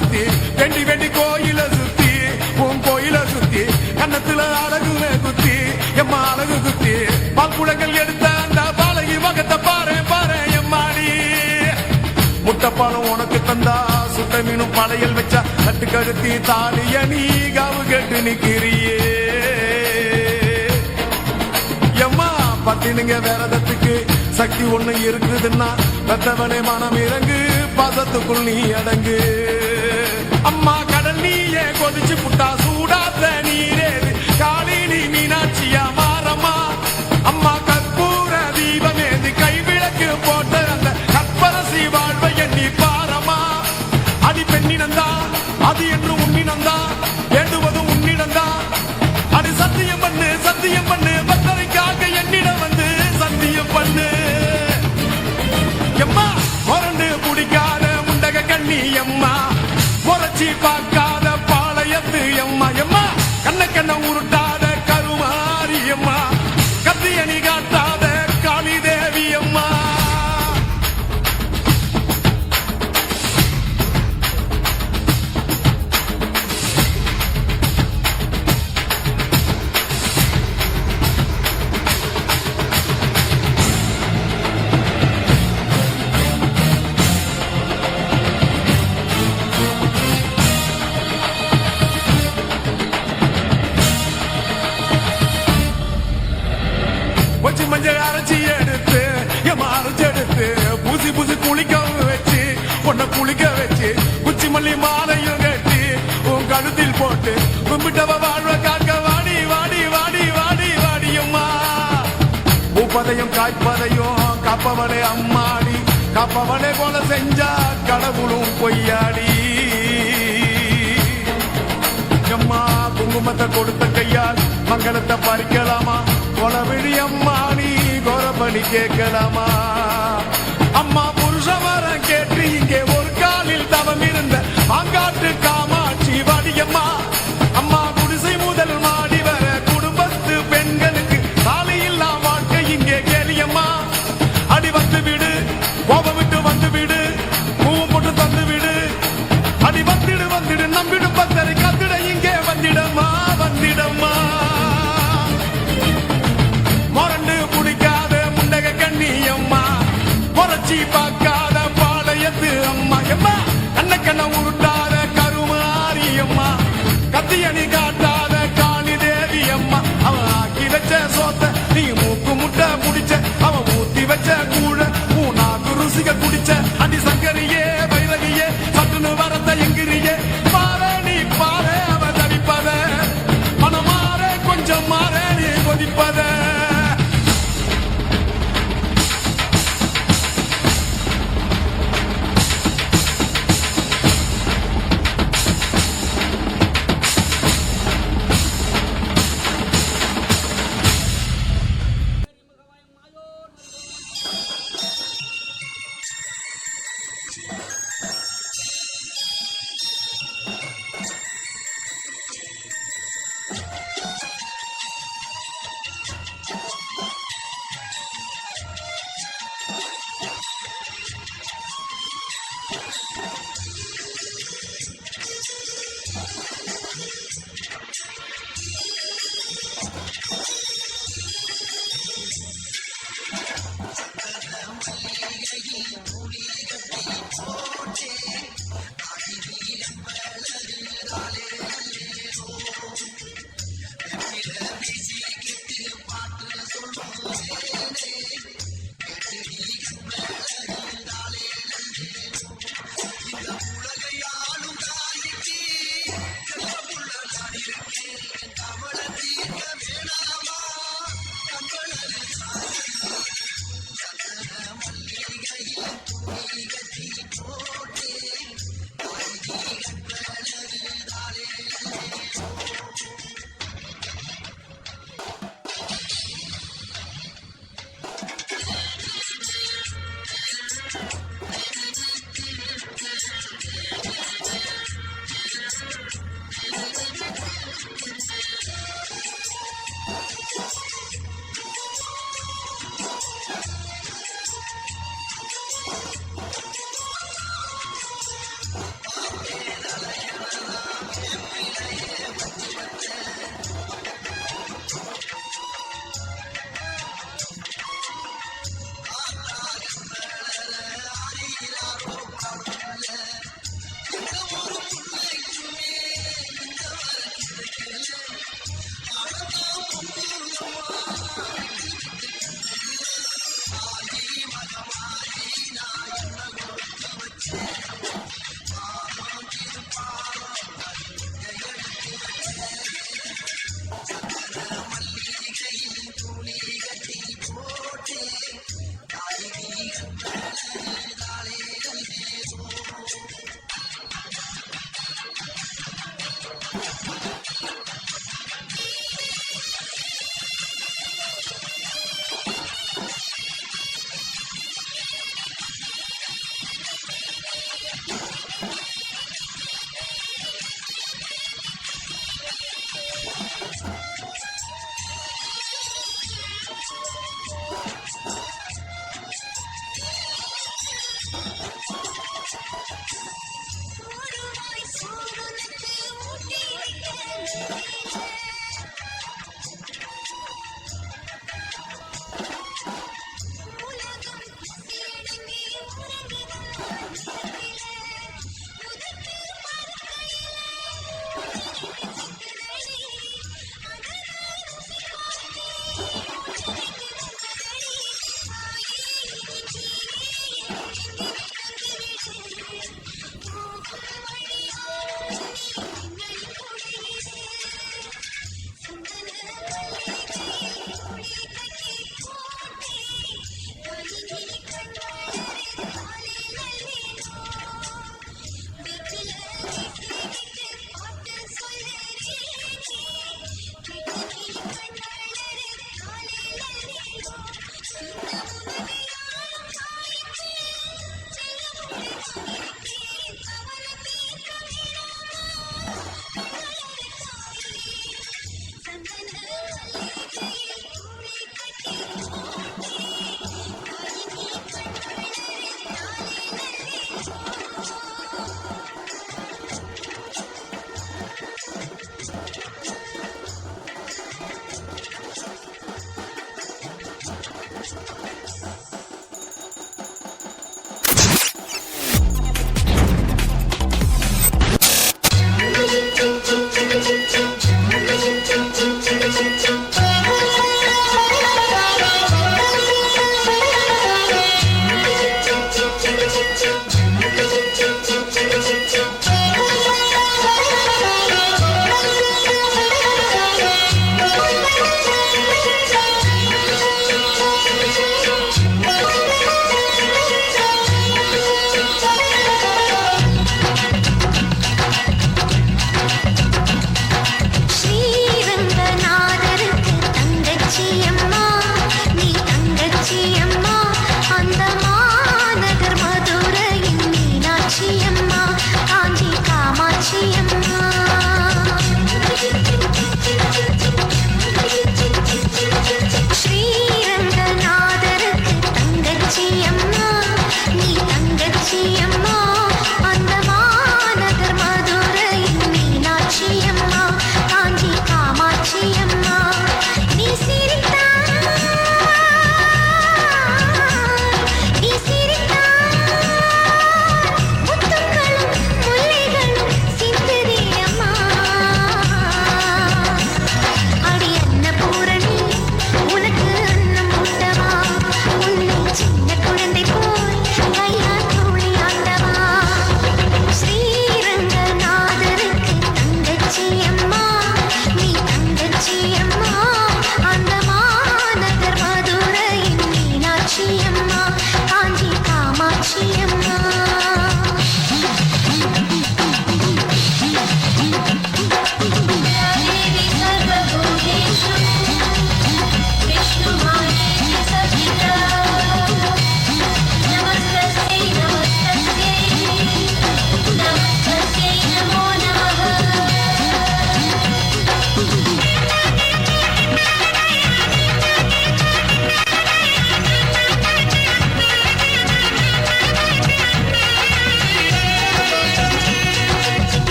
சுத்தி வெண்டி வெண்டி கோயில சுத்தி உன் கோயில சுத்தி கன்னத்துல அழகுல குத்தி எம்மா அழகு குத்தி பால்குடங்கள் எடுத்த அந்த பாலகி மகத்தை பாரு பாரு எம்மாடி முட்டைப்பாலம் உனக்கு தந்தா சுட்ட மீனும் பழையல் வச்சா கட்டு கழுத்தி தாலிய நீ காவு கேட்டு நிக்கிறியே எம்மா பத்தினுங்க வேறதத்துக்கு சக்தி ஒண்ணு இருக்குதுன்னா பெத்தவனே மனம் இறங்கு பாசத்துக்குள் நீ அடங்கு அம்மா கடல் நீயே கொதிச்சு புட்டா சூடாத்த நீரேது காலினி மீனாட்சியா மாறம்மா அம்மா கற்பூர தீபமேது கைவிளக்கு போட்ட அந்த கற்பரசி வாழ்வை எண்ணி பாரம்மா அடி பெண்ணினந்தா அது என்று உன்னினந்தா ஏடுவதும் உன்னிடந்தா அது சத்தியம் பண்ணு பத்தரைக்காக என்னிடம் வந்து சத்தியம் பண்ணு எம்மா முரண்டு குடிக்காத முண்டக கண்ணி எம்மா முறைச்சி பார்க்காத பாளையத்து எம்மா எம்மா கண்ண உருட்டாத கருமாரி எம்மா கத்தியணி காட்டாத காளி தேவி அம்மா மஞ்சள் அரைச்சி எடுத்து அரைச்சி எடுத்து பூசி பூசி குளிக்க வச்சு பொண்ண குளிக்க வச்சு குச்சி மல்லி மாலையும் கட்டி உன் கழுத்தில் போட்டு கும்பிட்டவ வாழ்வ காக்க வாடி வாடி வாடி வாடி வாடியம்மா பூப்பதையும் காய்ப்பதையும் காப்பவனே அம்மாடி காப்பவனே போல செஞ்சா கடவுளும் பொய்யாடி அம்மா குங்குமத்தை கொடுத்த கையால் மங்களத்தை பறிக்கலாமா கொலவிழி அம்மா நீ கோரபலி கேட்கலாமா அம்மா புருஷ மரம் கேட்டு இங்கே ஒரு காலில் தவம் இருந்த மாங்காட்டு காமாட்சி வாடியம்மா அம்மா குடிசை முதல் மாடி வர குடும்பத்து பெண்களுக்கு தாலியில்லா வாழ்க்கை இங்கே கேளியம்மா அடி வந்து விடு கோபம் விட்டு வந்து விடு பூவும் போட்டு தந்து விடு அடி வந்துடு நம்பிடு பத்தரை கத்திட இங்கே வந்திடம்மா வந்திடம்மா மொரண்டு குடிக்காத முண்டக கண்ணி அம்மா முறைச்சி பார்க்காத பாளையத்து அம்மா எம்மா கண்ண உருட்டாத கருமாரி அம்மா கத்தியணி காட்டாத காளி தேவி அம்மா அவன் ஆக்கி வச்ச சோத்த நீ மூக்கு முட்டை முடிச்ச அவன் ஊத்தி வச்ச கூழ மூணாக்கு ருசிக குடிச்ச அடி சங்கரியே வைரகியே சட்டுன்னு வரத்த எங்கிரியே பாரு நீ பாரு அவ தவிப்பத மனம் மாற கொஞ்சம் மாற நீ கொதிப்பத ஊறுகாய் சூடுனத்து ஊட்டி வைக்க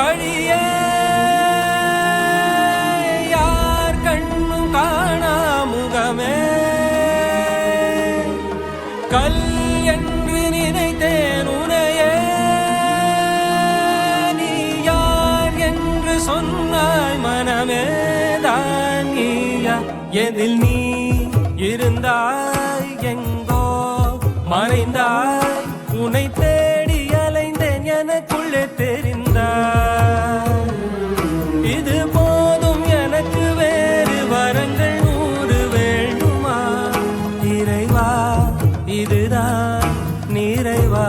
வழியே யார் கண்ணும் காணா முகமே கல் என்று நினைத்தேன் உனையே நீ யார் என்று சொன்னாய் மனமே தான் நீயா எதில் நீ இருந்தாய் எங்கோ மறைந்தாய் உன்னை தேடி அலைந்தேன் எனக்குள்ளே தெரிந்தாய் இது போதும் எனக்கு வேறு வரங்கள் 100 வேண்டுமா இறைவா இதுதான் நிறைவா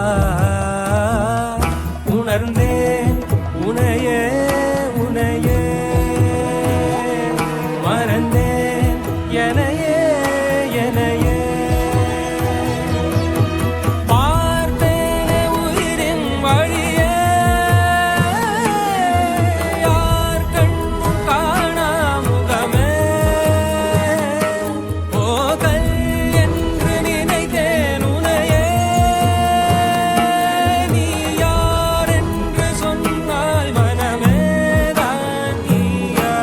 உணர்ந்தேன் உனையே உனையே மறந்தேன் எனையே எனையே பார்த்தேனே உயிரின் வழியே யார் கண்ணும் காணா முகமே போகல் என்று நினைத்தேன் உனையே நீ யார் என்று சொன்னால் மனமே தான் நீயா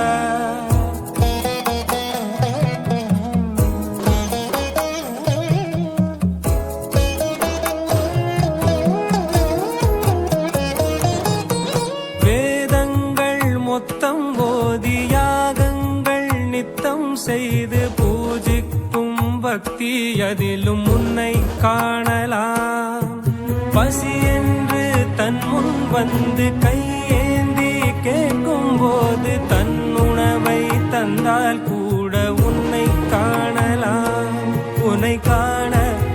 வேதங்கள் மொத்தம் ஓதி யாகங்கள் நித்தம் செய்து பூஜிக்கும் பக்தி அதிலும் உன்னை காணலாம் பசி என்று தன் முன் வந்து கையேந்தி கேட்கும் போது தன் உணவை தந்தால் கூட உன்னை காணலாம் உன்னை காண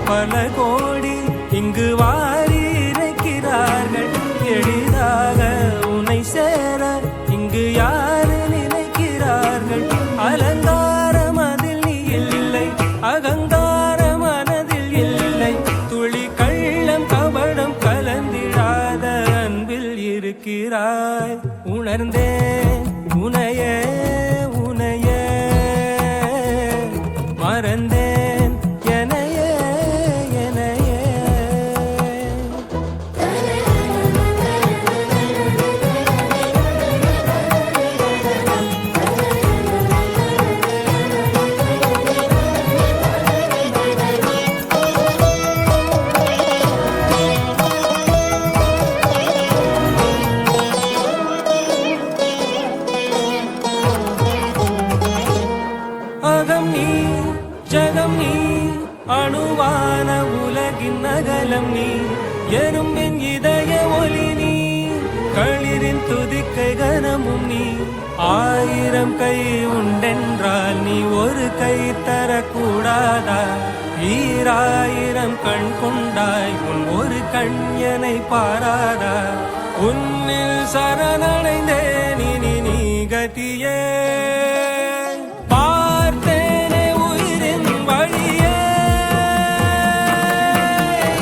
பல கோடி இங்கு வாரி இறைக்கிறார்கள் எளிதாக உன்னை சேர இங்கு யாரு நினைக்கிறார்கள் அலங்காரம் அதில் நீ இல்லை அகங்கார மனதில் இல்லை துளி கள்ளம் கபடம் கலந்திடாத அன்பில் இருக்கிறாய் உணர்ந்தேன் உனையே உனையே மறந்தேன் எனையே எனையே அகம் நீ ஜகம் நீ அணுவான உலகின் அகலம் நீ எறும்பின் இதய ஒளி நீ களிரின் துதிக்கை கனமும் நீ 1000 கை உண்டென்றால் நீ ஒரு கை தரக்கூடாதா 1000 கண் கொண்டாய் உன் ஒரு கண் என்னை பாராதா உன்னில் சரணடைந்தேன் இனி நீ கதியே பார்த்தேனே உயிரின் வழியே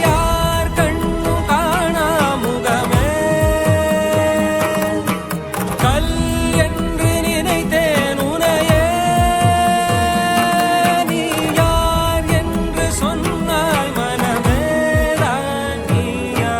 யார் கண்ணும் காணா முகமே கல் என்று நினைத்தேன் உனையே நீ யார் என்று சொன்னால் மனமே தான் நீயா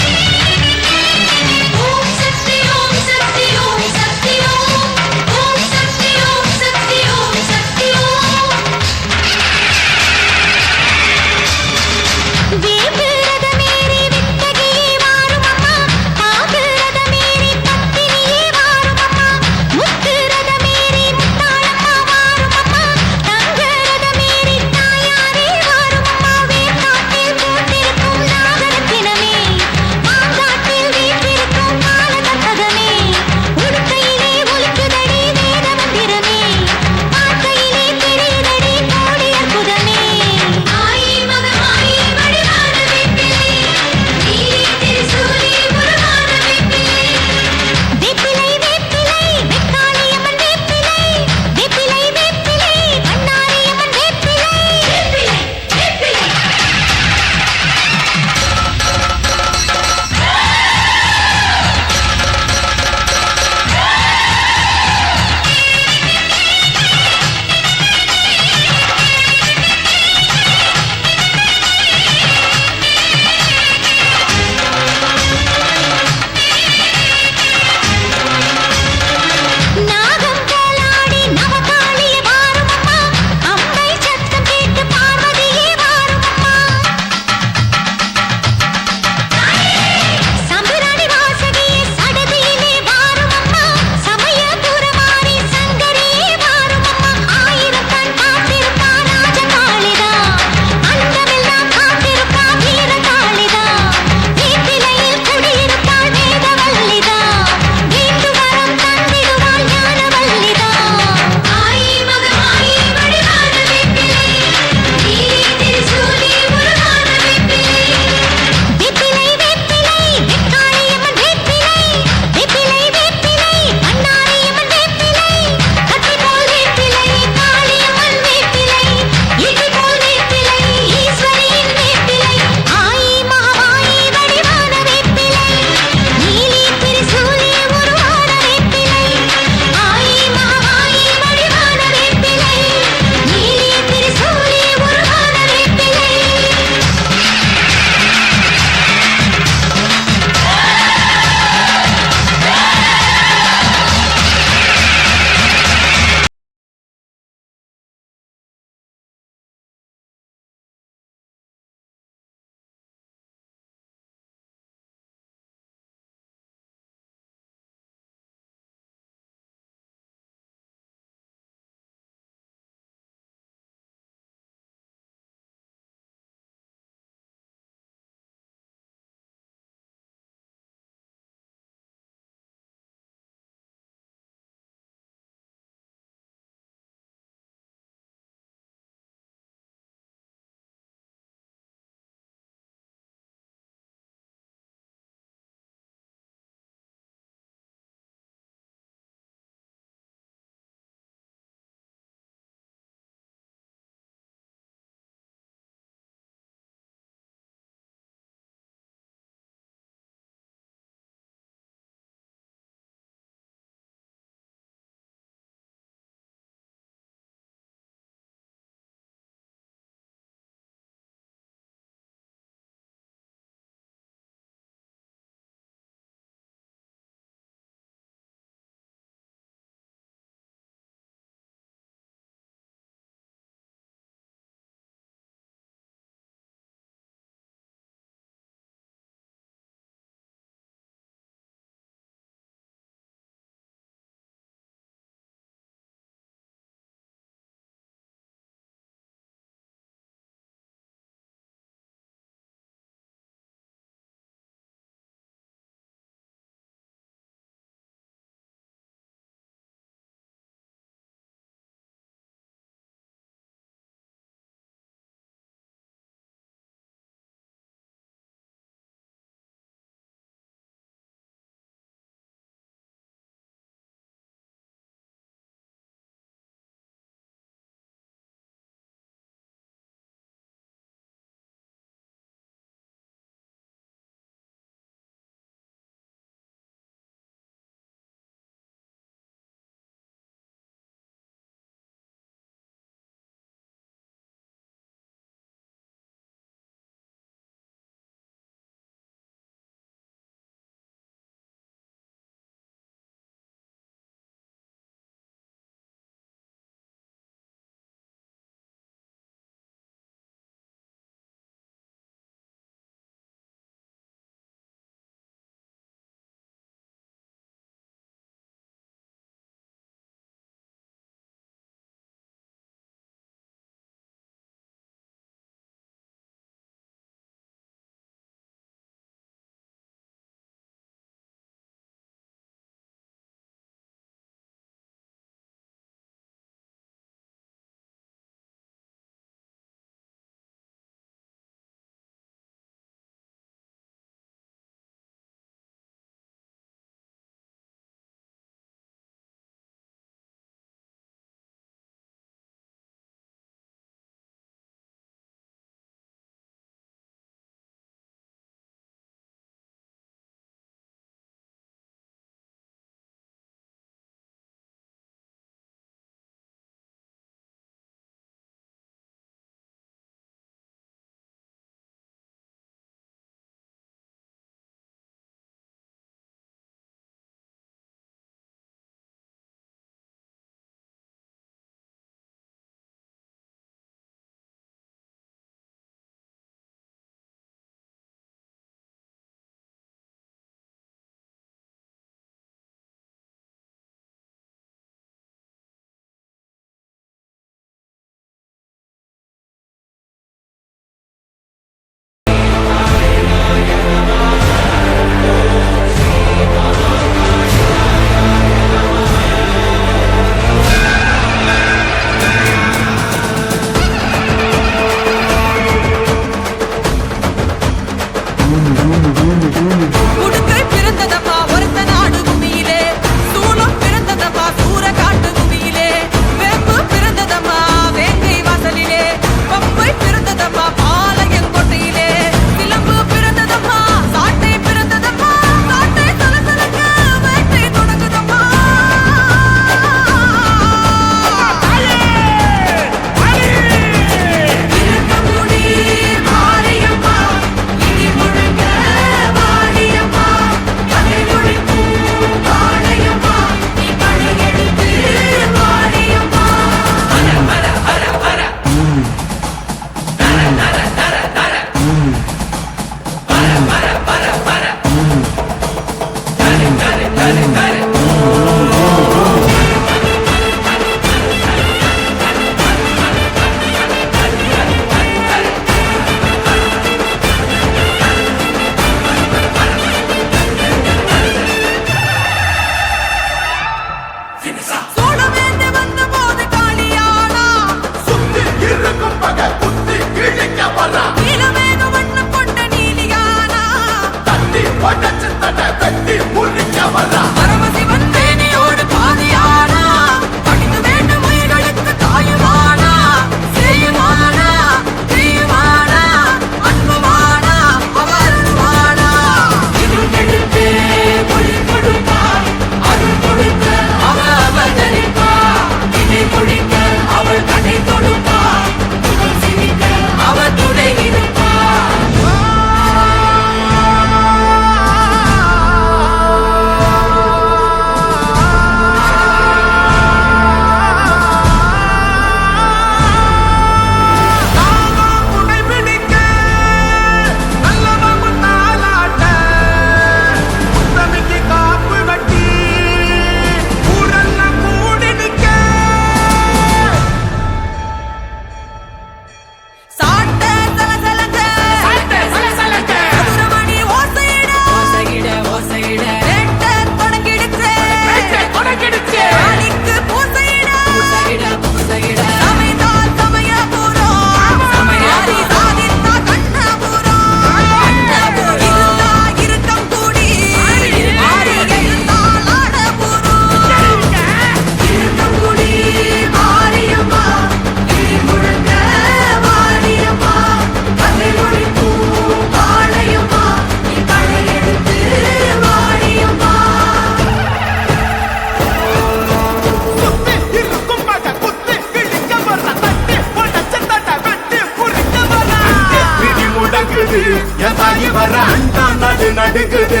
வர அண்டா நடு நடுக்குது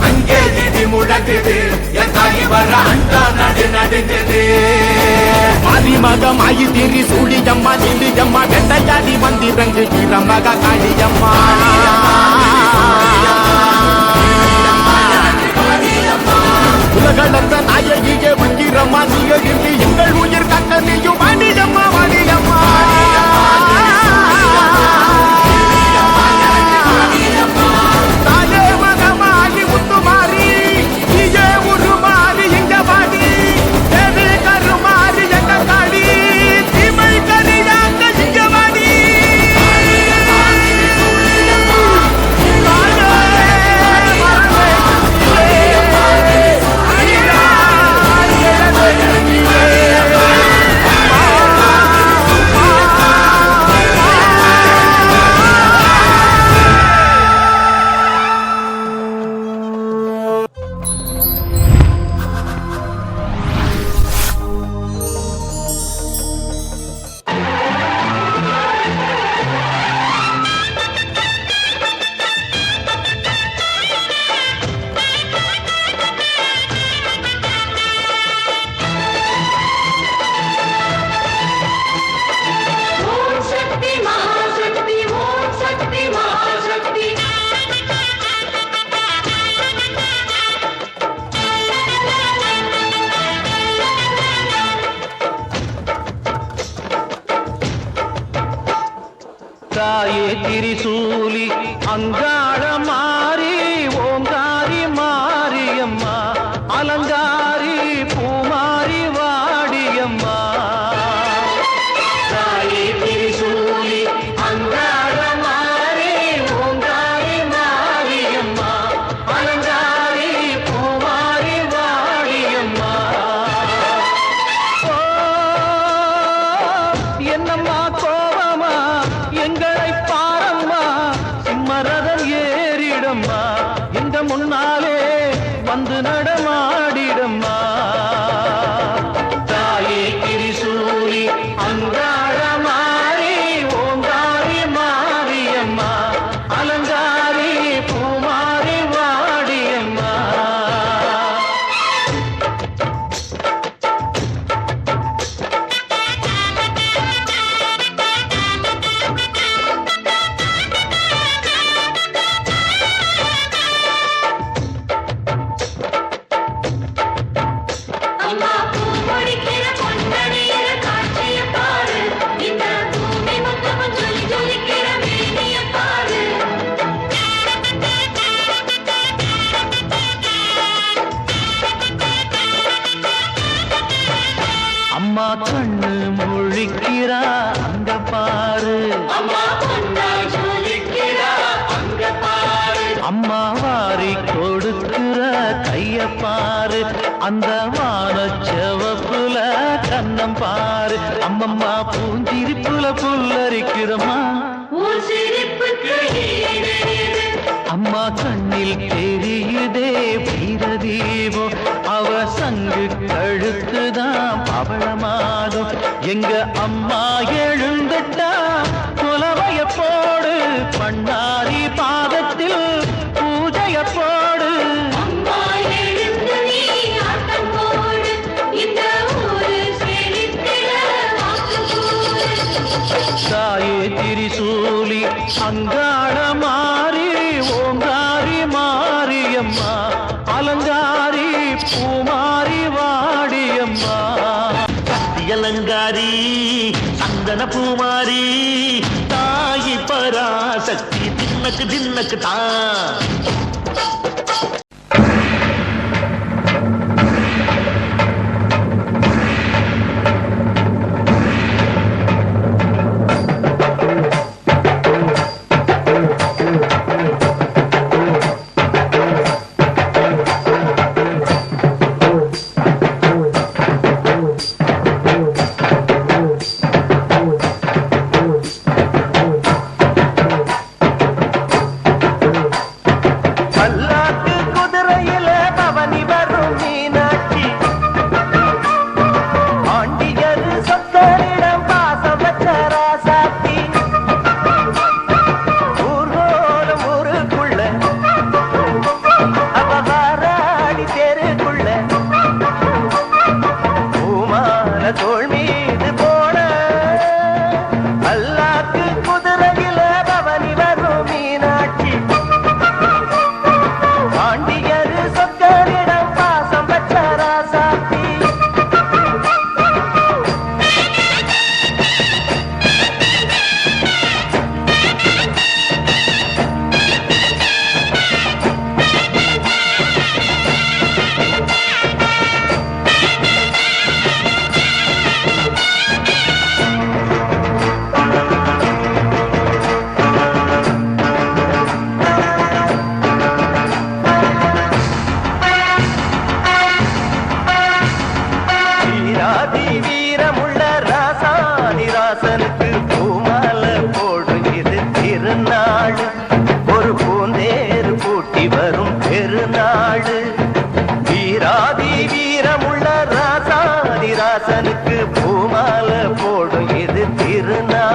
அங்கே இடி முழங்குது என் தாய் வர அண்டா நடு நடுங்குது மக மாயி திரி சூடியம்மா நீலியம்மா வெண்டையாடி வந்திரங்கு மக காளியம்மா உலகளந்த நாயகியே வங்கிரம்மா நீங்க இருந்து எங்கள் உயிர் கக்க நீயும் வாடியம்மா வாடியம்மா தாயே மகமாகி முத்துமாரி நீயே உருமாறி எங்க வாடி தேவி கருமாறி எங்க காடி தீமை கரியாங்க இங்க வாடி தாயே திரிசூலி அங்காள மாறி ஓங்காரி மாரியம்மா அலங்காரி பூமாரி வாடியம்மா தாயே திரிசூலி அங்காள மாறி ஓங்காரி மாரியம்மா அலங்காரி பூமாரி வாடியம்மா என்னம்மா கோபமா எங்களை பாரம்மா சிம்மரதம் ஏறிடம்மா எங்க முன்னாலே வந்து நடமாடிடம்மா தாயே திரிசூலி அங்காள மாறி ஓங்காரி மாரியம்மா அலங்காரி பூமாரி வாடியம்மா அம்மா பூமொழிக்கிற பொன்னணியிற காட்சிய பாரு இந்த பூமி மொத்தமும் ஜொலி ஜொலிக்கிற மேனிய பாரு அம்மா கண்ணு முழிக்கிறா அங்க பாரு அம்மா பொன்னா ஜொலிக்கிறா அங்க பாரு அம்மா வாரி கொடுக்கிற கைய பாரு அந்த வானச்செவப்புல கண்ணம் பாரு அம்மம்மா பூஞ்சிரிப்புல புல்லரிக்கிறம்மா உன் சிரிப்புக்கு ஈடேது அம்மா கண்ணில் தெரியுதே வீரதீபம் அவ சங்கு கழுத்துதான் பவளமாகும் எங்க அம்மா எழுந்துட்டா குலவைய போடு பண்ணாரி பாதத்தில் பூஜைய போடு அம்மா எழுந்து நீ ஆட்டம் போடு இந்த ஊரு செழித்திட வாக்கு கூறு தாயே திரிசூலி அங்காள மாறி ஓங்காரி மாரியம்மா அலங்காரி பூமாரி வாடியம்மா அலங்காரி சந்தன பூமாரி தாயி பராசக்தி தின்னக்கு தின்னக்கு தான் அல்லா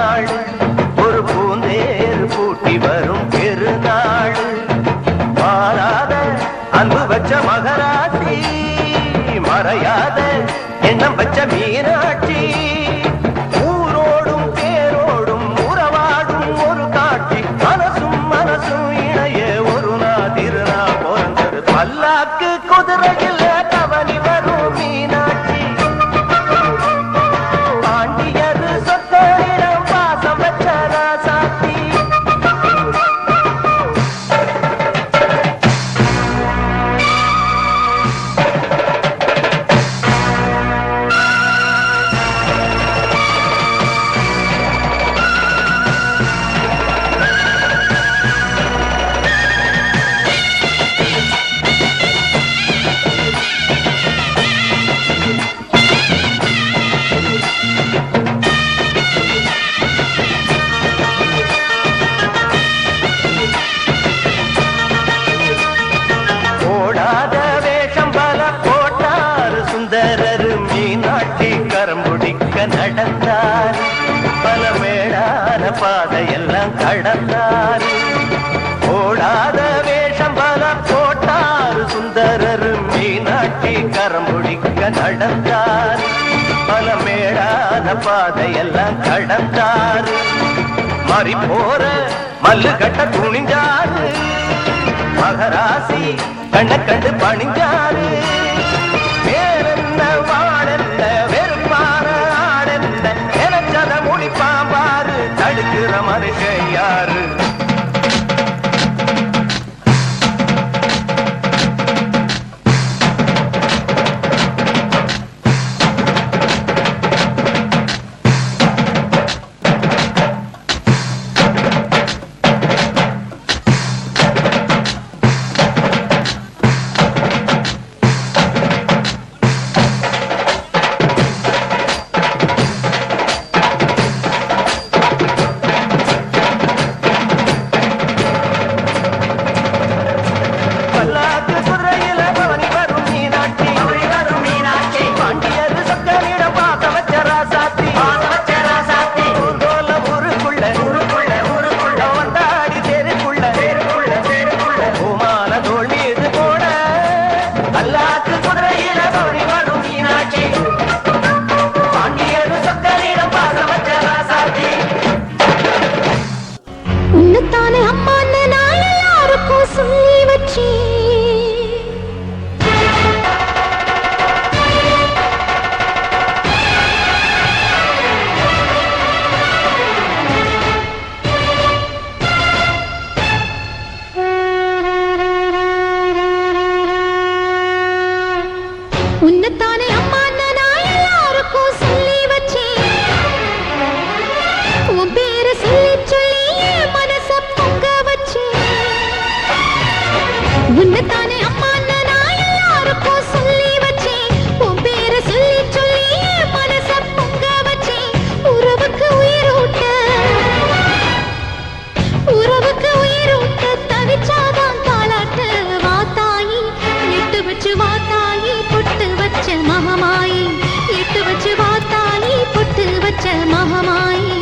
திருநாள் ஒரு பூந்தேர் பூட்டி வரும் பெருநாள் மாறாத அன்பு வச்ச மகராசி மறையாத எண்ணம் வச்ச மீனாட்சி ஊரோடும் பேரோடும் உறவாடும் ஒரு காட்சி மனசும் மனசும் இணைய ஒரு திருநா பிறந்தது பல்லாக்கு குதிரையில் கவனி வரும் மீனாட்சி பாண்டியது சொத்தரிடம் பாசம் வச்ச ராசாத்தி ஓடாத வேஷம் பல போட்டார் சுந்தரர் மீனாட்சி கரம்புடிக்க நடந்தார் பல மேடான பாதையெல்லாம் கடந்தார் ஓடாத வேஷம் பல போட்டார் சுந்தரர் மீனாட்சி கரம்புடிக்க நடந்தார் பல மேடான பாதையெல்லாம் கடந்தார் மாறி போற மல்லு கட்ட துணிஞ்சாரு மகராசி கண்ண கண்டு பணிஞ்சாரு வேறென்ன வாழென்ன வெறுப்பான ஆடென்ன நினைச்சத முடிப்பாம்பாரு தடுக்கிற மனுஷன் யாரு பல்லாக்கு குதிரையில பவனி வரும் மீனாட்சி பாண்டியது சொக்கனிடம் பாச வச்ச ராசாத்தி ஊர்கோல ஊருக்குள்ள வந்தாடி தெருக்குள்ள பூமான தோல் மீது போட பல்லாக்கு குதிரையில பவனி வரும் மீனாட்சி பாண்டியது சொக்கனிடம் பாச வச்ச ராசாத்தி உன்னைத்தானே அம்மான்னு நான் எல்லாருக்கும் சொல்லி வச்சேன். உன்னைத்தானே அம்மான்னு நான் எல்லாருக்கும் சொல்லி வச்சேன். உன் பேரை சொல்லி சொல்லி என் மனச பொங்க வச்சேன். உன்னைத்தானே அம்மான்னு நான் எல்லாருக்கும் சொல்லி வச்சேன். உன் பேரை சொல்லி சொல்லி என் மனச பொங்க வச்சேன். உறவுக்கு உயிரூட்ட தவிச்சாதான் தாளாட்டு வாத்தாயி எட்டு வச்சு வாத்தாயி பொட்டு வச்ச மகமாயி எட்டு வச்சு வாத்தாயி பொட்டு வச்ச மகமாயி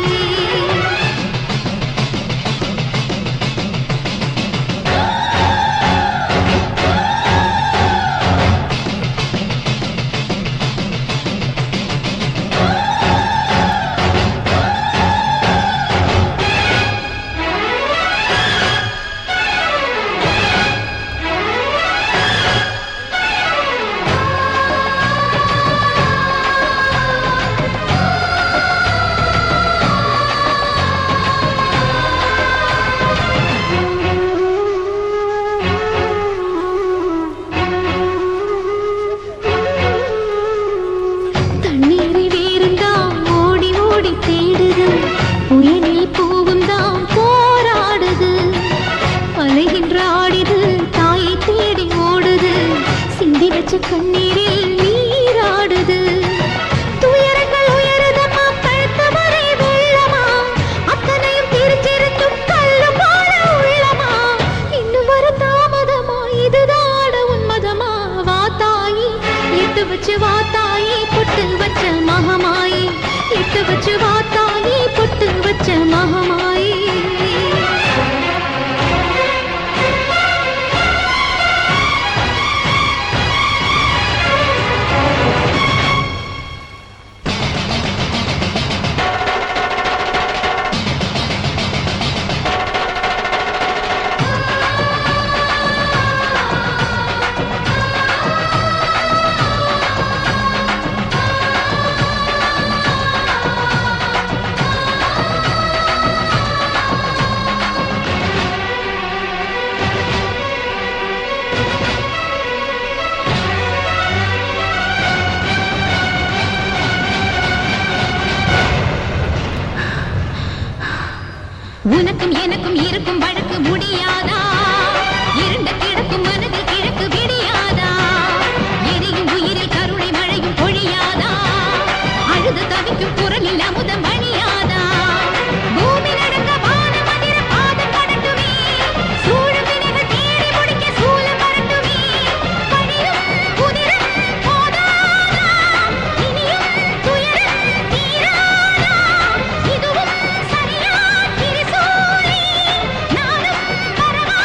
மகமாயி உனக்கும் எனக்கும் இருக்கும் வழக்கு முடியாதா இருண்ட கிடக்கும் மனதில் கிழக்கு விடியாதா எரியும் உயிரில் கருணை மழையும் பொழியாதா அழுது தவிக்கும் குரலில் அமுதம் வழியாதா பூமி நடுங்க வான மந்திர பாதம் கடட்டுமே சூழும் வினைகள் தேடி முடிக்க சூலம் வரட்டுமே பணியும் குதிரும் போதாதா இனியும் துயரம் தீராதா இதுவும் சரியா திரிசூலி நானும் வரவா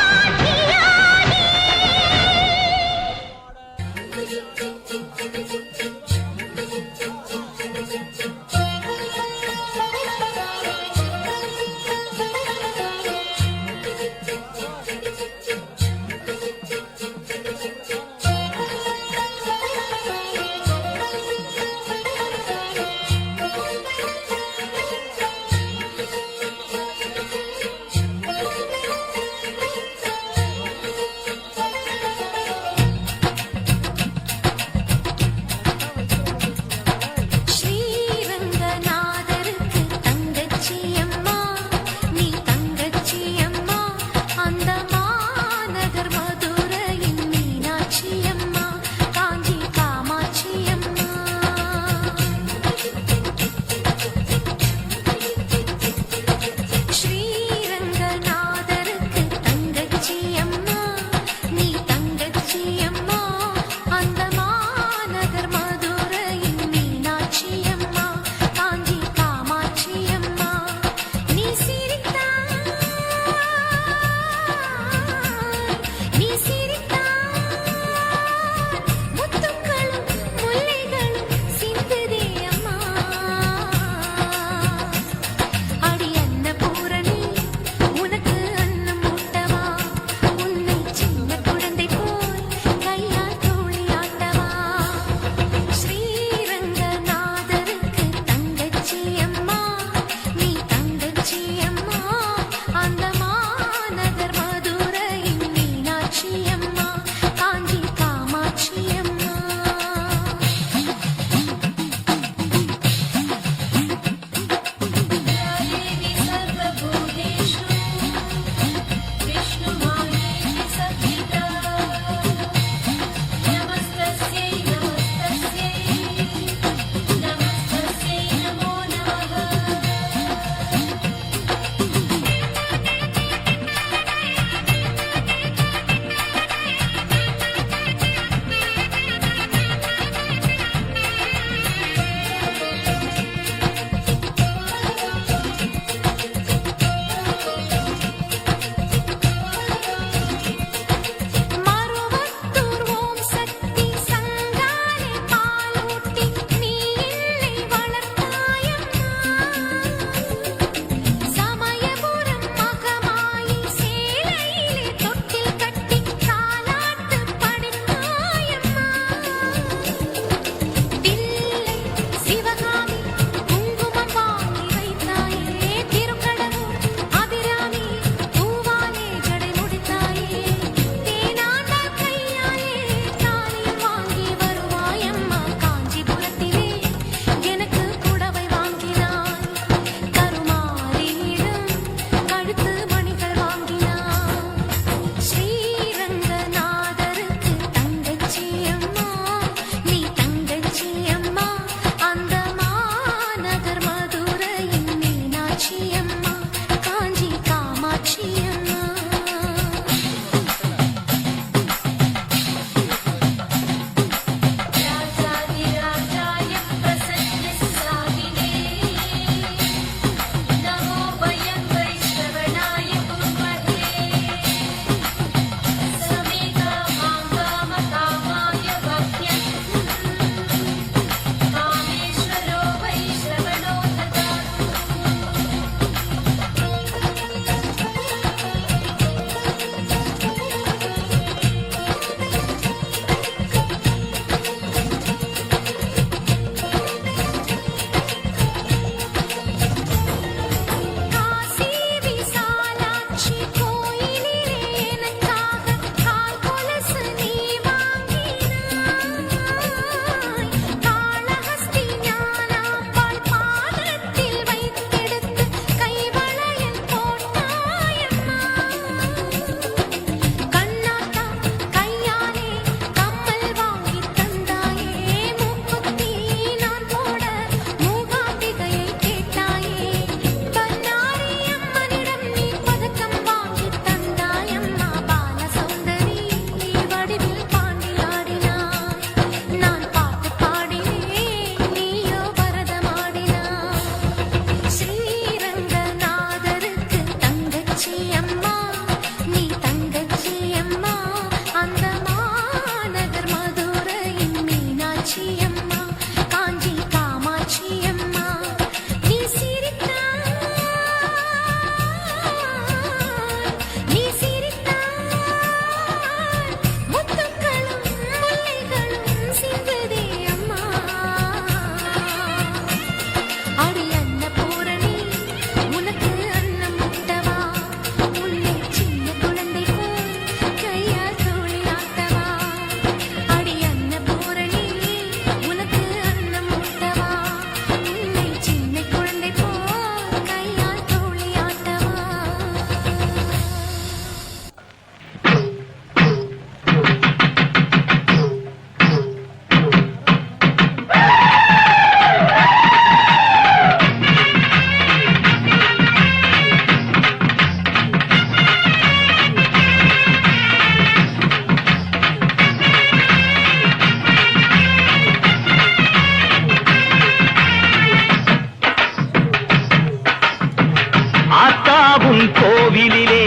ஆத்தாவும் கோவிலிலே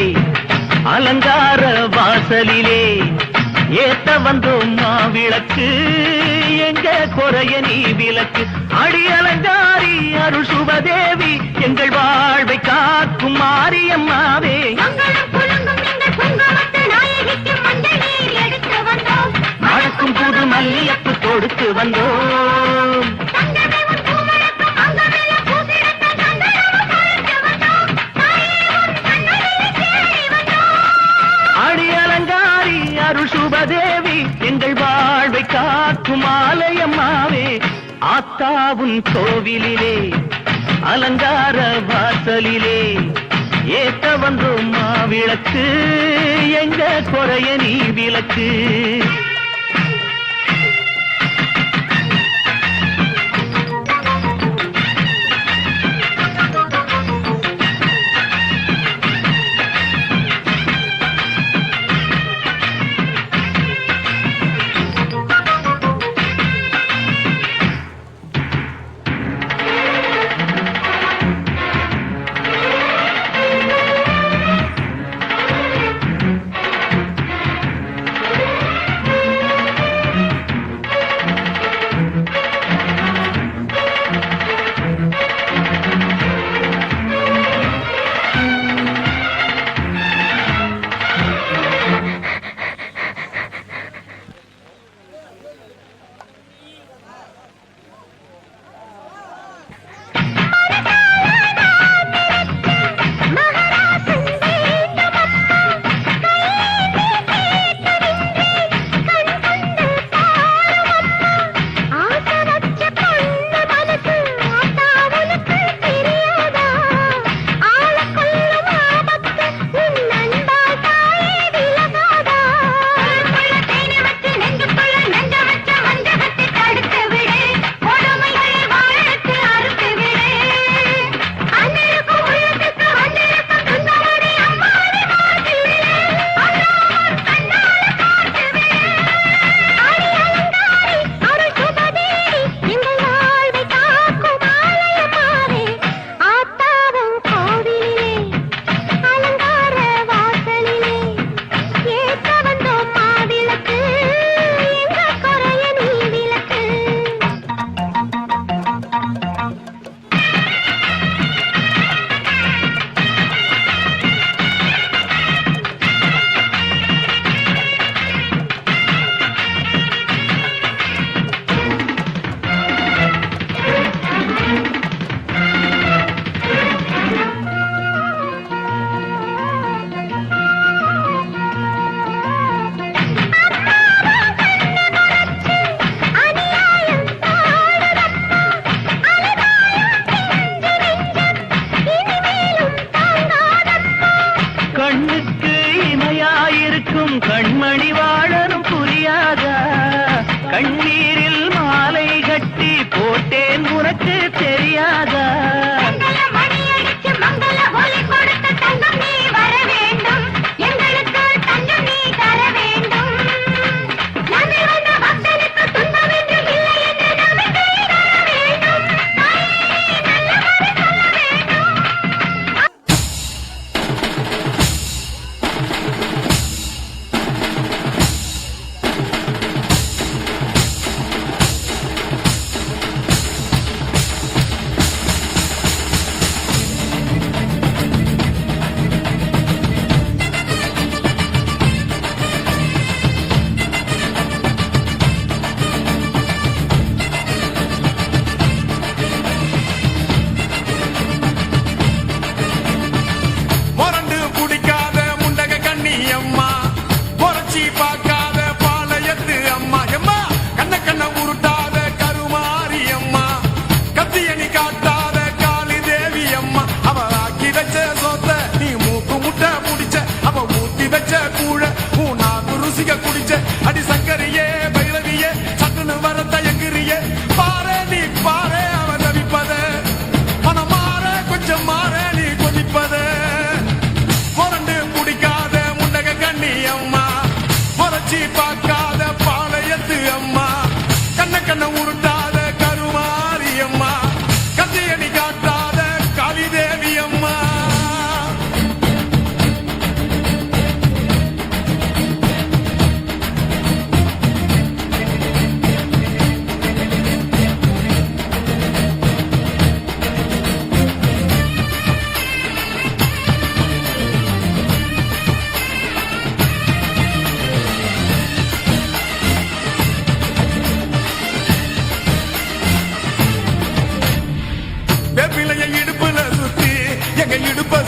அலங்கார வாசலிலே ஏத்த வந்தோம் மாவிளக்கு எங்க குறைய நீ விளக்கு அடி அலங்காரி அருள் சுபதேவி எங்கள் வாழ்வை காக்கும் மாரியம்மாவே மணக்கும் புது மல்லியப்பு கொடுத்து வந்தோம் அடி அலங்காரி அருள் சுபதேவி எங்கள் வாழ்வை காக்கும் ஆலயம்மாவே ஆத்தாவும் கோவிலிலே அலங்கார வாசலிலே ஏத்த வந்தோம் மாவிளக்கு எங்க குறைய நீ விளக்கு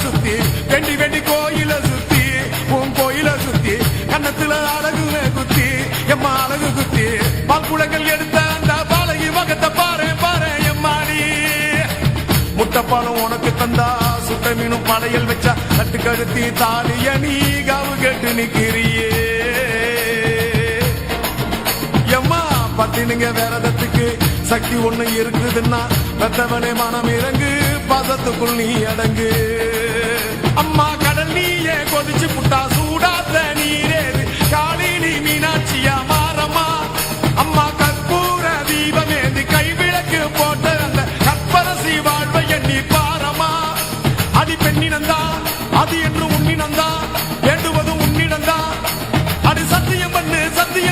சுத்தி வெண்டி வெண்டி கோயில சுத்தி உன் கோயில சுத்தி கன்னத்துல அழகுல குத்தி எம்மா அழகு குத்தி பால்குடங்கள் எடுத்த அந்த பாலகி மகத்தை பாரு பாரு எம்மாடி முட்டைப்பாலம் உனக்கு தந்தா சுட்ட மீனும் படையல் வச்சா தட்டு கழுத்தி தாலிய நீ காவு கேட்டு நிக்கிறியே எம்மா பத்தினுங்க விரதத்துக்கு சக்தி ஒண்ணு இருக்குதுன்னா பெத்தவனே மனம் இறங்கு பாசத்துக்குள் நீ அடங்கு அம்மா கடல் நீயே கொதிச்சு புட்டா சூடாத்த நீரேது காளினி மீனாட்சியா மாறம்மா அம்மா கற்பூர தீபமேந்தி கைவிளக்கு போட்ட அந்த கற்பரசி வாழ்வை எண்ணி பாரம்மா அடி பெண்ணினந்தா அது என்று உன்னினந்தா வேண்டுவதும் உன்னிடந்தா அடி சத்தியம்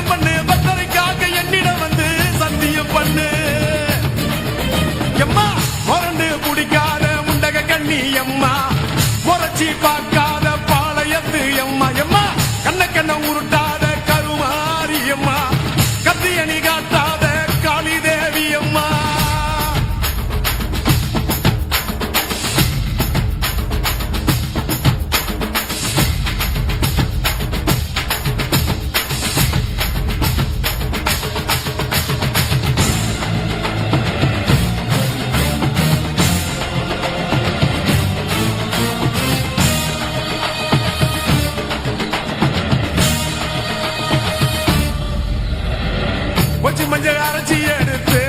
பண்ணு பத்தரைக்காக என்னிடம் வந்து சத்தியம் பண்ணு எம்மா முரண்டு குடிக்காத முண்டக கண்ணி எம்மா முறைச்சி பார்க்காத பாளையத்து எம்மா எம்மா கண்ண உருட்டாத கருமாரி எம்மா கத்தியணி காட்டாத காளி தேவி அம்மா வச்சு மஞ்சள் அரைச்சி எடுத்து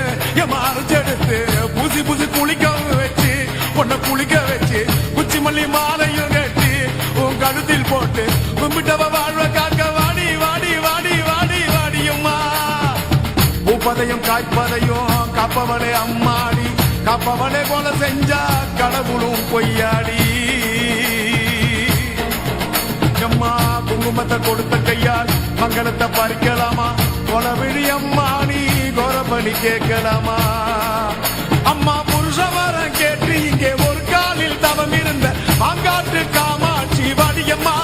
எம்மா அரைச்சி எடுத்து பூசி பூசி குளிக்க வச்சு பொண்ணை குளிக்க வச்சு குச்சி மல்லி மாலையும் கட்டி உன் கழுத்தில் போட்டு கும்பிட்டவ வாழ்வ காக்க வாடி வாடி வாடி வாடி வாடியம்மா பூப்பதையும் காய்ப்பதையும் காப்பவளே அம்மாடி காப்பவளே போல செஞ்சா கடவுளும் பொய்யாடி எம்மா குங்குமத்தை கொடுத்த கையால் மங்களத்தை பறிக்கலாமா கொலவிழி அம்மா நீ கோரபலி கேட்கலாமா அம்மா புருஷ வரம் கேட்டு இங்கே ஒரு காலில் தவம் இருந்த மாங்காட்டு காமாட்சி வாடியம்மா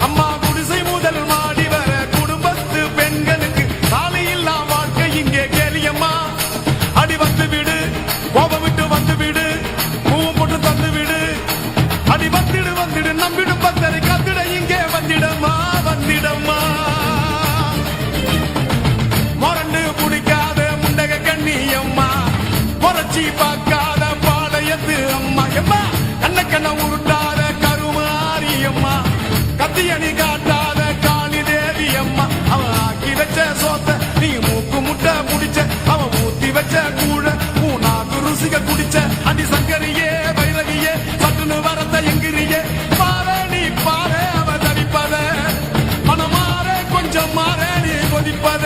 அம்மா குடிசை முதல் மாடி வர குடும்பத்து பெண்களுக்கு சாலையில்லா வாழ்க்கை இங்கே கேளியம்மா அடி வந்து விடு கோபம் விட்டு வந்து விடு பூவும் போட்டு தந்து விடு அடி வந்துடு நம்பிடும் பத்தரை கத்திட இங்கே வந்திடம்மா வந்திடம்மா மொரண்டு குடிக்காத முண்டக கண்ணி அம்மா முறைச்சி பார்க்காத பாளையத்து அம்மா எம்மா கண்ண உருட்டாத கருமாரி அம்மா கத்தியணி காட்டாத காளி தேவி அம்மா அவன் ஆக்கி வச்ச சோத்த நீ மூக்கு முட்டை புடிச்ச அவன் ஊத்தி வச்ச கூழ மூணாக்கு ருசிக குடிச்ச அடி சங்கரியே வைரவியே சட்டுன்னு வரத்த எங்கிரியே பாரு நீ பாரு அவ தடிப்பத மனமாற கொஞ்சம் மாற நீ கொதிப்பத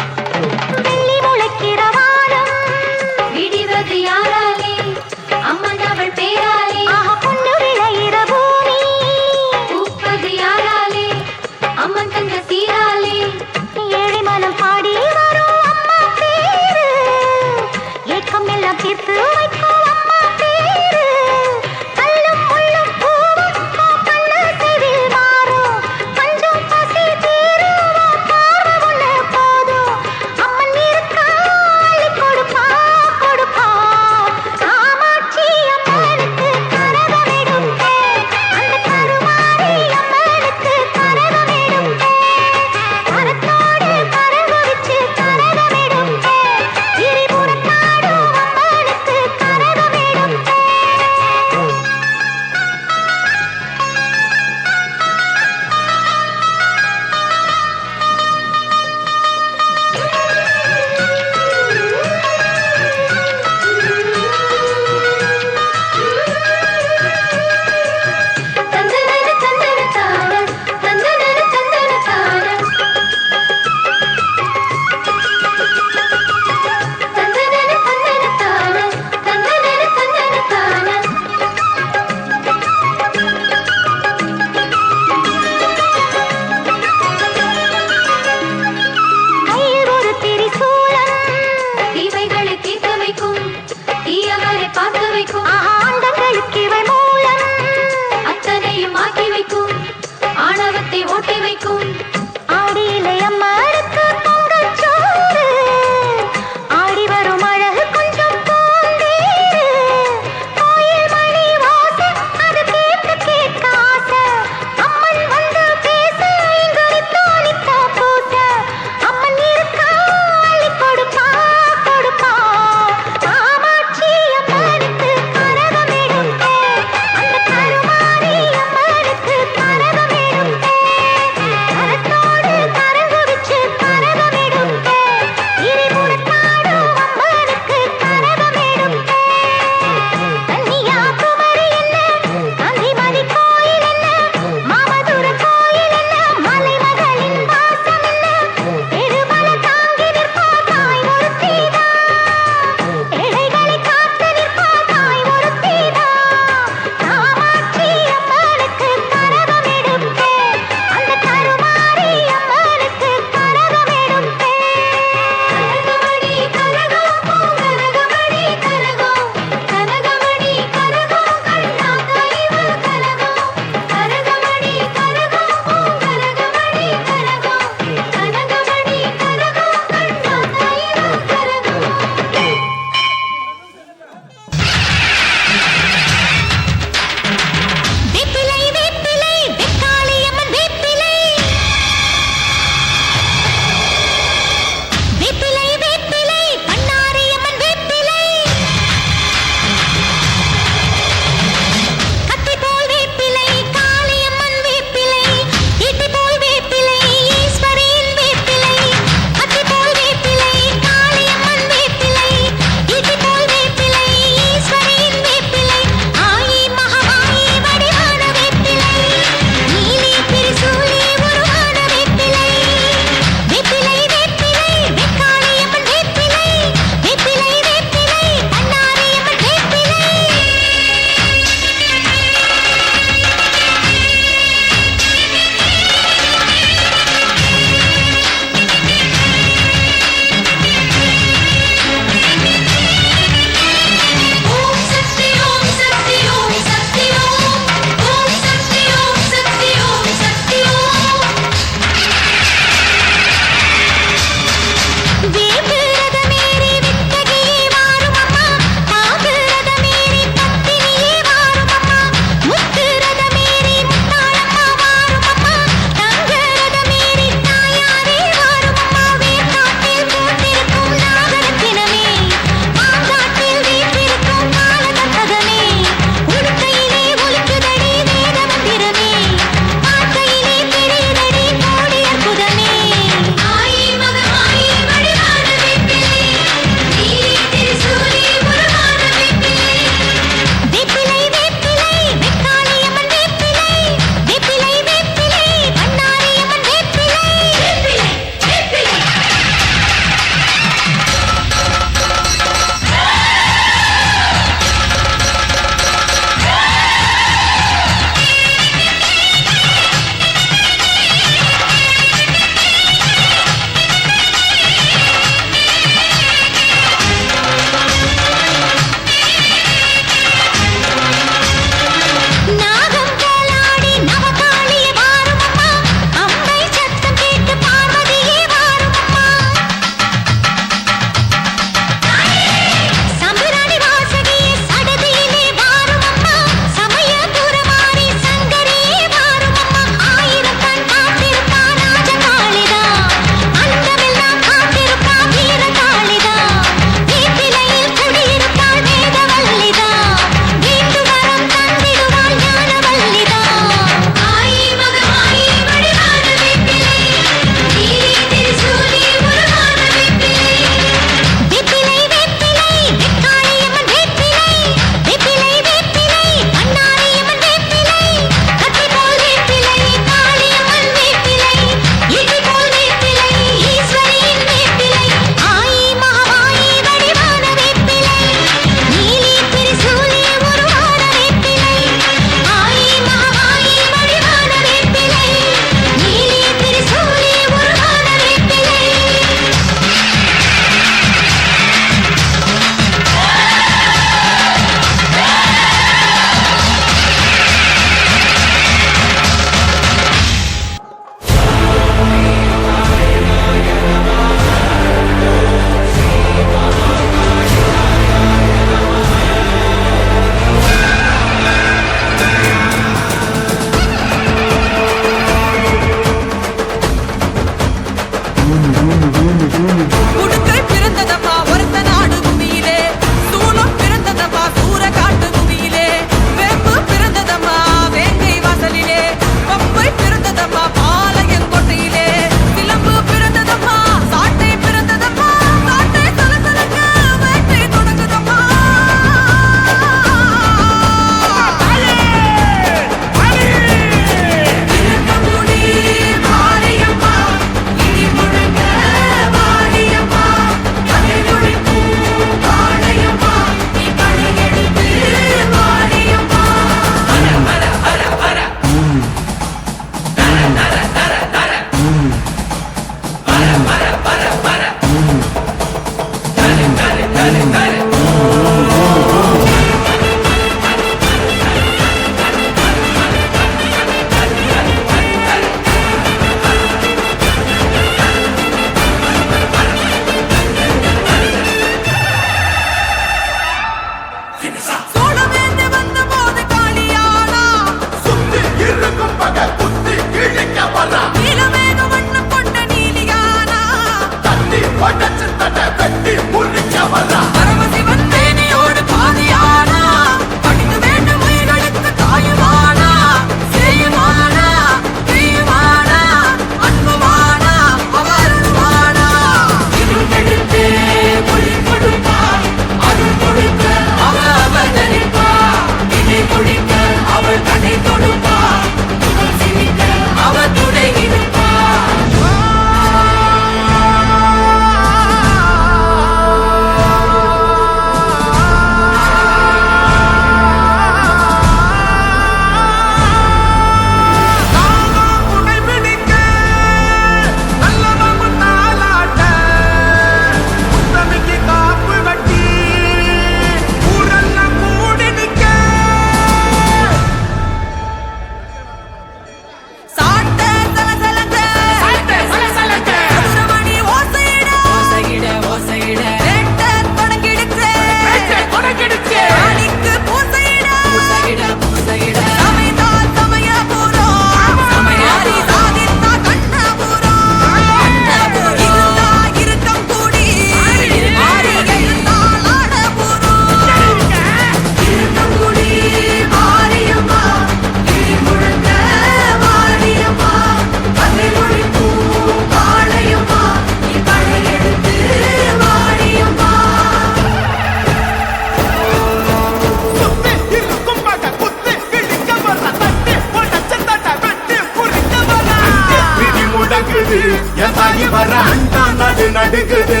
என் தாயி வர அண்டா நடு நடுக்குது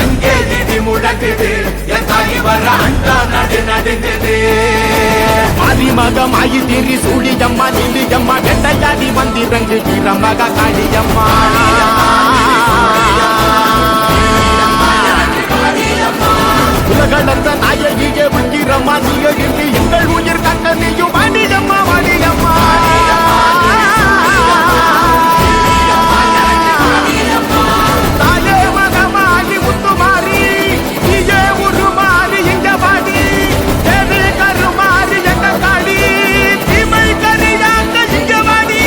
அங்கே இடி முழங்குது என் தாயி வர அண்டா நடு நடுங்குது ஆதிமக மாயி திரி சூடியம்மா நீலியம்மா கெட்டையாடி வந்திரங்கு வீரமக காளியம்மா உலகளந்த நாயகியே வங்கிரம்மா நீங்க இன்றி எங்கள் உயிர் கண்ட நீயும் வாணியம்மா வாணியம்மா தாயே மகமாகி முத்துமாரி நீயே உருமாறி இங்க வாடி தேவி கருமாறி எங்க காடி தீமை கரியாங்க இங்க வாடி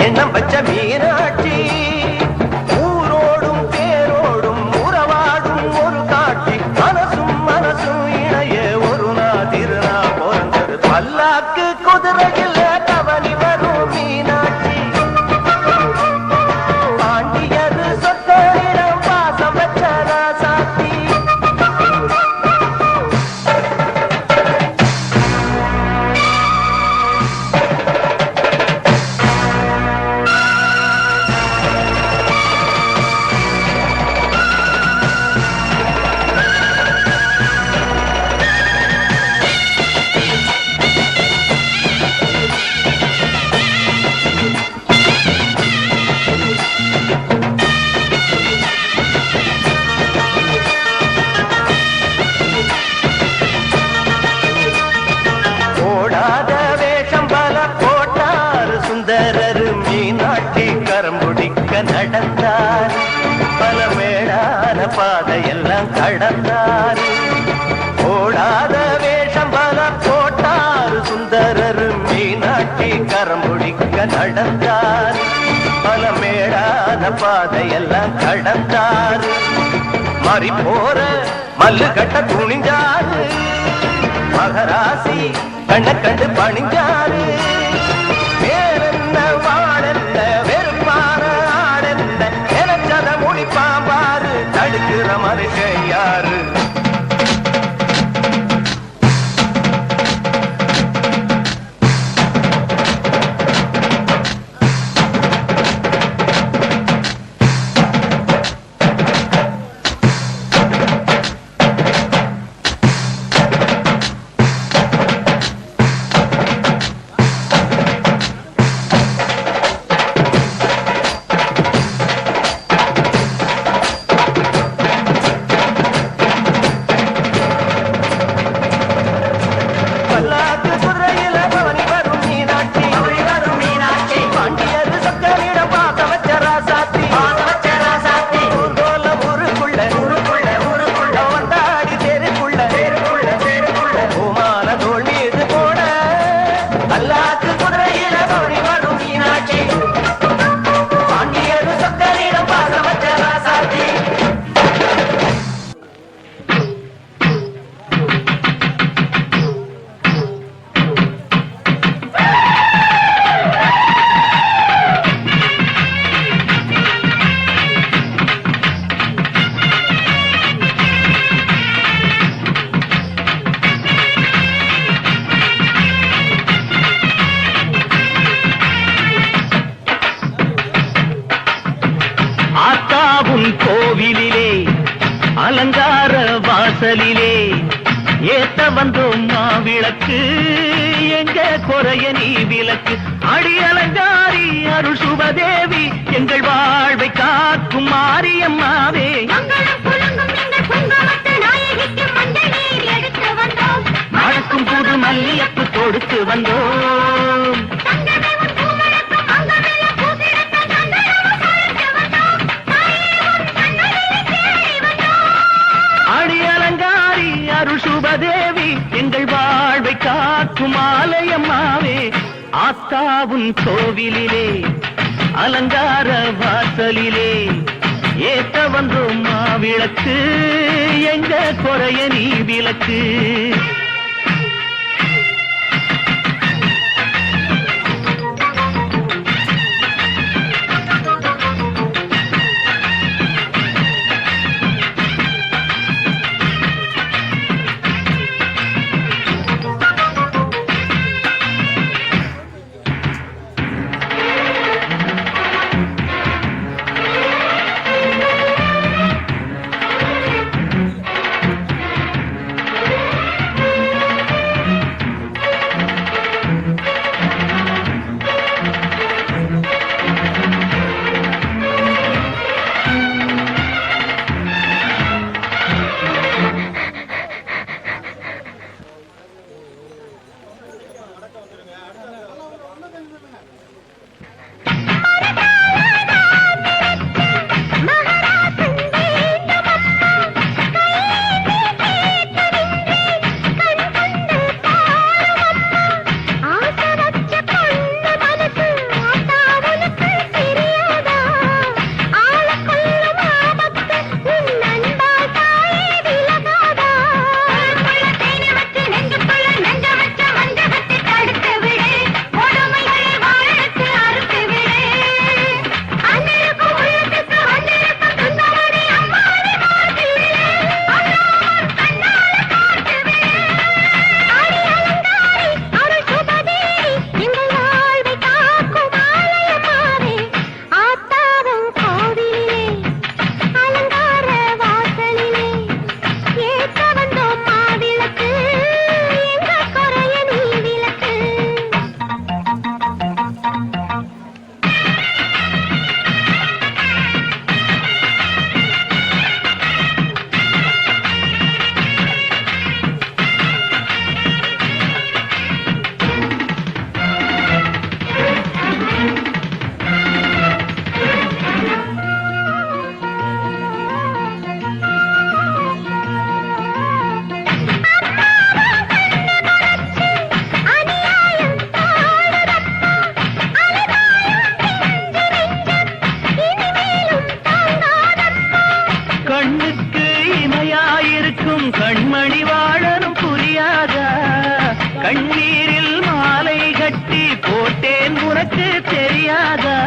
எண்ணம் வச்ச மீனாட்சி ஊரோடும் பேரோடும் உறவாடும் ஒரு காட்சி மனசும் மனசும் இணைய ஒரு திருநா பிறந்தது பல்லாக்கு குதிரையில் கவனி வரும் மீனாட்சி பாண்டியது சொத்தரிடம் பாசம் வச்ச ராசாத்தி நடந்தார் பல மேடான பாதையெல்லாம் கடந்தார் ஓடாத வேஷம் பல போட்டார் சுந்தரர் மீனாட்சி கரம் பிடிக்க நடந்தார் பல மேடான பாதையெல்லாம் கடந்தார் மாறி போற மல்லு கட்ட துணிஞ்சாரு மகராசி கண்ண கண்டு பணிஞ்சாரு பாம்பாரு தடுக்கிற மனுஷன் யாரு அலங்கார வாசலிலே ஏத்த வந்தோம் மாவிளக்கு எங்க குறைய நீ விளக்கு அடி அலங்காரி அருள் சுபதேவி எங்கள் வாழ்வை காக்கும் மாரியம்மாவே மணக்கும் புது மல்லியப்பு கொடுத்து வந்தோம் அடி அலங்காரி அருள் சுபதேவி எங்கள் வாழ்வை காக்கும் ஆலயம்மாவே ஆத்தாவும் கோவிலிலே அலங்கார வாசலிலே ஏத்த வந்தோம் மாவிளக்கு எங்க குறைய நீ விளக்கு கண்மணி வாழனும் புரியாதா கண்ணீரில் மாலை கட்டி போட்டேன் உனக்கு தெரியாதா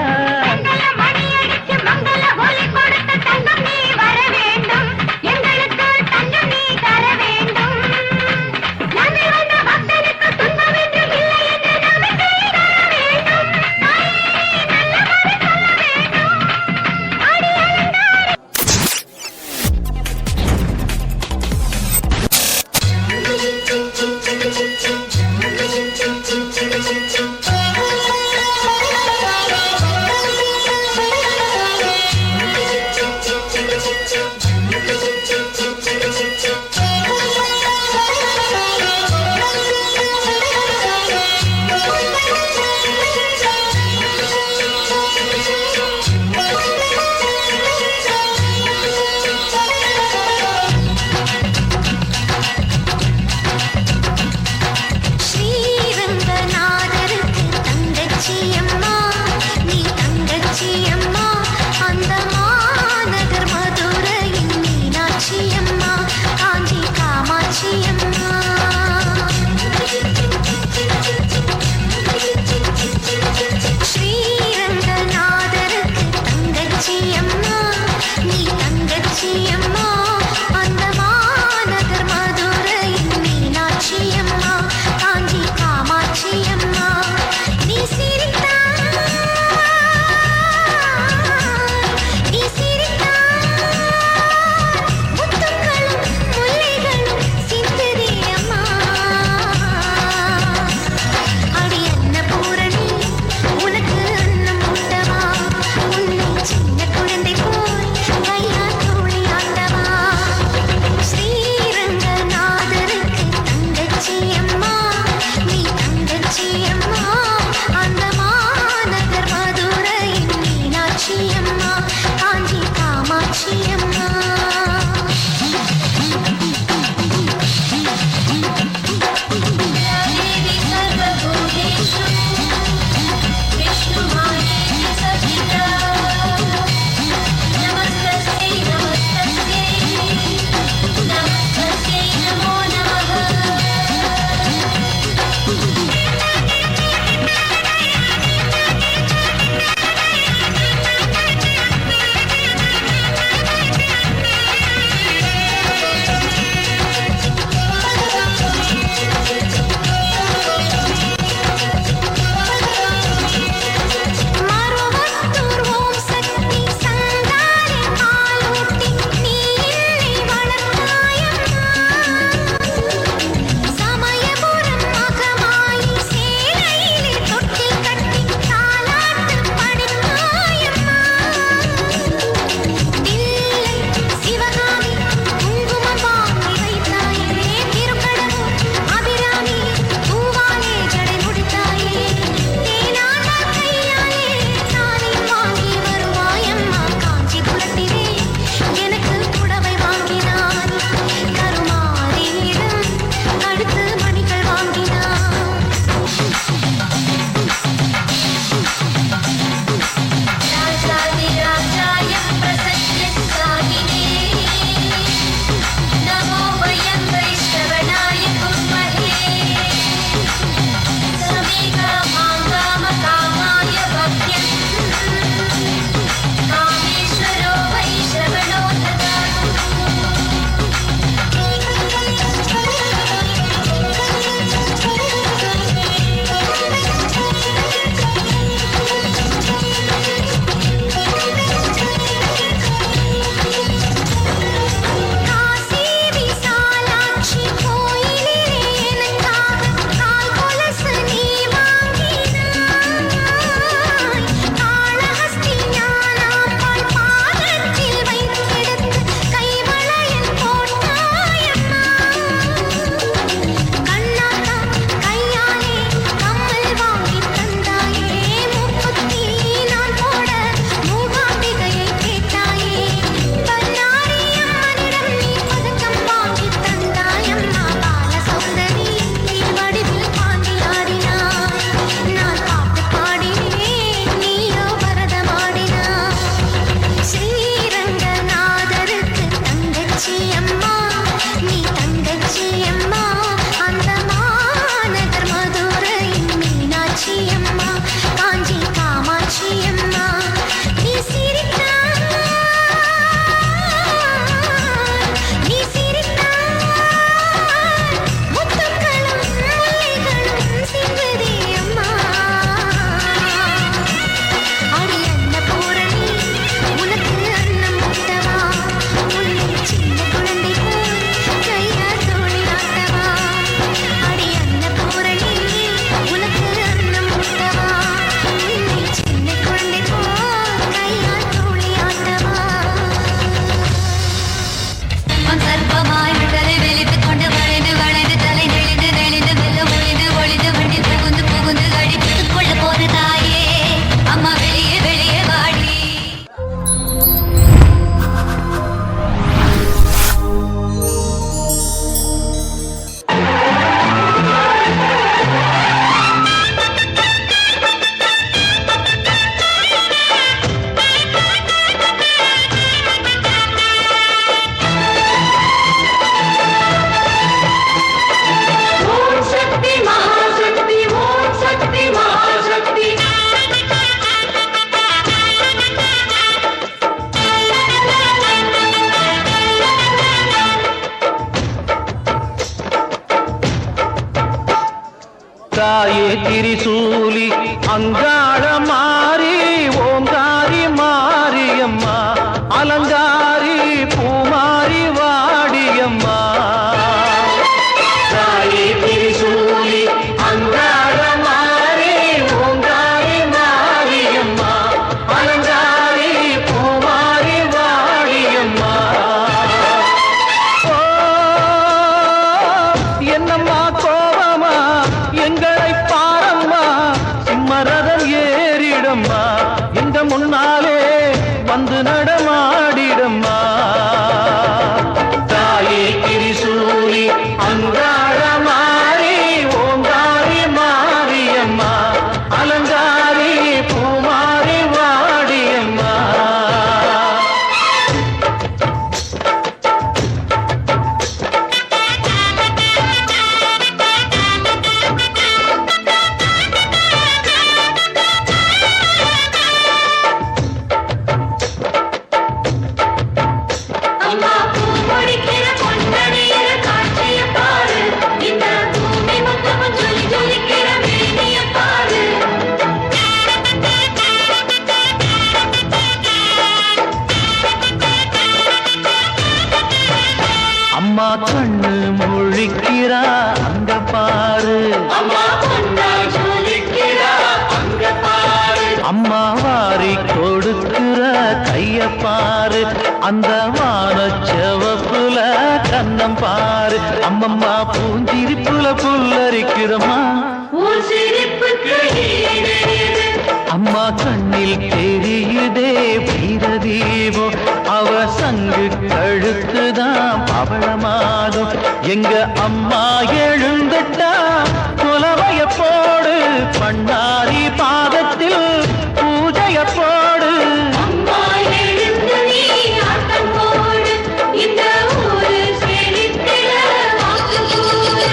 தாயே திரிசூலி அங்காள மாறி ஓங்காரி மாரியம்மா அலங்காரி பூமாரி வாடியம்மா தாயே திரிசூலி அங்காள மாறி ஓங்காரி மாரியம்மா அலங்காரி பூமாரி வாடியம்மா ஓ என்னம்மா கோபமா எங்களை பாரம்மா சிம்மரதம் ஏறிடம்மா எங்க முன்னாலே வந்து நடமாடிடம்மா தாயே திரிசூலி அங்காள மாறி ஓங்காரி மாரியம்மா அலங்காரி பூமாரி வாடியம்மா அம்மா பூ முடிக்கிற பொன்னணியில காட்சிய பாரு இந்த பூமி மொத்தமும் ஜொலி ஜொலிக்கிற மேனிய பாரு அம்மா கண்ணு முழிக்கிறா அங்க பாரு அம்மா பொன்னா ஜொலிக்கிறா அங்க பாரு அம்மா வாரி கொடுக்கிற கைய பாரு அந்த வானச்செவப்புல கண்ணம் பாரு அம்மம்மா பூஞ்சிரிப்புல புல்லரிக்கிறம்மா உன் சிரிப்புக்கு ஈடேது அம்மா கண்ணில் தெரியுதே வீரதீபம் அவ சங்கு கழுத்துதான் பவளமாகும் எங்க அம்மா எழுந்துட்டா குலவைய போடு பண்ணாரி பாதத்தில் பூஜைய போடு அம்மா எழுந்து நீ ஆட்டம் போடு இந்த ஊரு செழித்திட வாக்கு போடு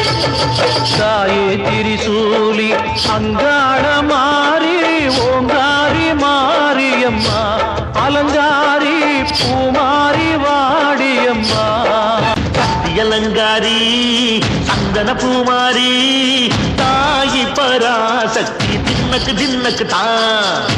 தாயே திரிசூலி அங்காள மாறி ஓங்காரி மாரியம்மா அலங்காரி பூமாரி வாடியம்மா அலங்காரி சந்தன பூமாரி தாயி பராசக்தி தின்னக்கு தின்னக்கு தான்